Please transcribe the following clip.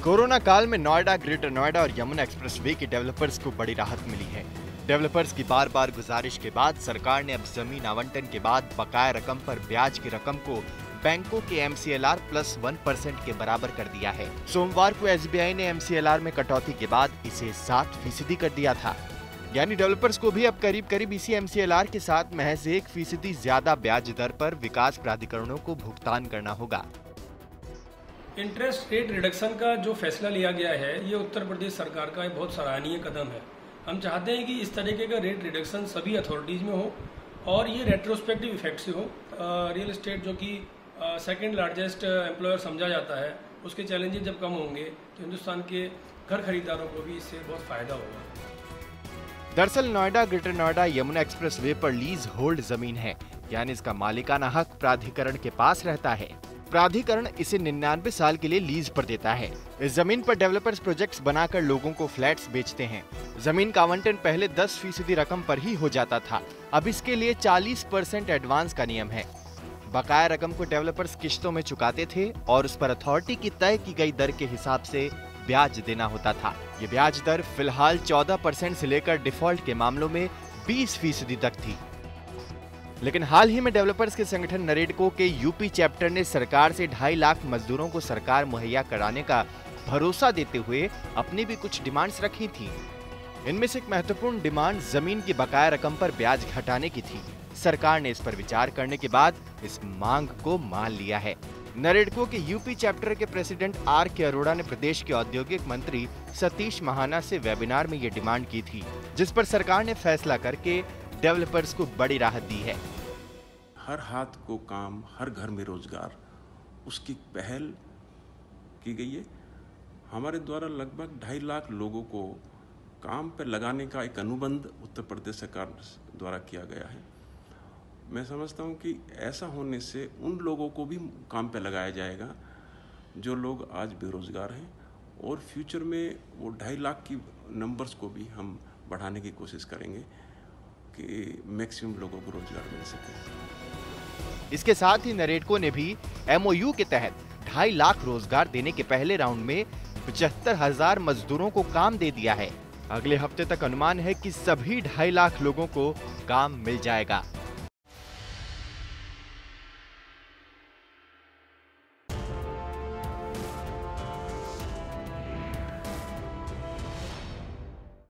Corona काल में Noida, greater Noida और यमुना एक्सप्रेसवे के डेवलपर्स को बड़ी राहत मिली है। डेवलपर्स की बार बार गुजारिश के बाद सरकार ने अब जमीन आवंटन के बाद बकाया रकम पर ब्याज की रकम को बैंकों के MCLR प्लस 1% के बराबर कर दिया है। सोमवार को SBI ने MCLR में कटौती के बाद इसे 7% कर दिया था। यानी डेवलपर्स को भी अब करीब करीब इसी MCLR के साथ महज 1% ज्यादा ब्याज दर पर विकास प्राधिकरणों को भुगतान करना होगा। इंटरेस्ट रेट रिडक्शन का जो फैसला लिया गया है, ये उत्तर प्रदेश सरकार का एक बहुत सराहनीय कदम है। हम चाहते हैं कि इस तरीके का रेट रिडक्शन सभी अथॉरिटीज में हो और ये रेट्रोस्पेक्टिव इफेक्ट से हो। रियल एस्टेट जो कि सेकंड लार्जेस्ट एम्प्लॉयर समझा जाता है, उसके चैलेंजेस जब कम होंगे तो हिंदुस्तान के घर खरीदारों को भी इससे बहुत फायदा होगा। दरअसल नोएडा, ग्रेटर नोएडा यमुना एक्सप्रेसवे पर लीज होल्ड जमीन है, यानी इसका मालिकाना हक प्राधिकरण के पास रहता है। प्राधिकरण इसे 99 साल के लिए लीज पर देता है। इस जमीन पर डेवलपर्स प्रोजेक्ट्स बनाकर लोगों को फ्लैट्स बेचते हैं। जमीन का आवंटन पहले 10% रकम पर ही हो जाता था, अब इसके लिए 40% एडवांस का नियम है। बकाया रकम को डेवलपर्स किश्तों में चुकाते थे और उस पर अथॉरिटी की तय की गई दर के हिसाब से ब्याज देना होता था। ये ब्याज दर फिलहाल 14% से लेकर डिफॉल्ट के मामलों में 20% तक थी। लेकिन हाल ही में डेवलपर्स के संगठन नरेडको के यूपी चैप्टर ने सरकार से 2.5 लाख मजदूरों को सरकार मुहैया कराने का भरोसा देते हुए अपनी भी कुछ डिमांड्स रखी थी। इनमें से एक महत्वपूर्ण डिमांड जमीन की बकाया रकम पर ब्याज घटाने की थी। सरकार ने इस पर विचार करने के बाद इस मांग को मान लिया है। नरेडको के यूपी चैप्टर के प्रेसिडेंट RK अरोड़ा ने प्रदेश के औद्योगिक मंत्री सतीश महाना से वेबिनार में ये डिमांड की थी, जिस पर सरकार ने फैसला करके डेवलपर्स को बड़ी राहत दी है। हर हाथ को काम, हर घर में रोजगार, उसकी पहल की गई है। हमारे द्वारा लगभग 2.5 लाख लोगों को काम पर लगाने का एक अनुबंध उत्तर प्रदेश सरकार द्वारा किया गया है। मैं समझता हूं कि ऐसा होने से उन लोगों को भी काम पर लगाया जाएगा जो लोग आज बेरोजगार हैं, और फ्यूचर में वो 2.5 लाख की नंबर्स को भी हम बढ़ाने की कोशिश करेंगे कि मैक्सिमम लोगों को रोजगार मिल सके। इसके साथ ही नरेडको ने भी MOU के तहत 2.5 लाख रोजगार देने के पहले राउंड में 75,000 मजदूरों को काम दे दिया है। अगले हफ्ते तक अनुमान है कि सभी 2.5 लाख लोगों को काम मिल जाएगा।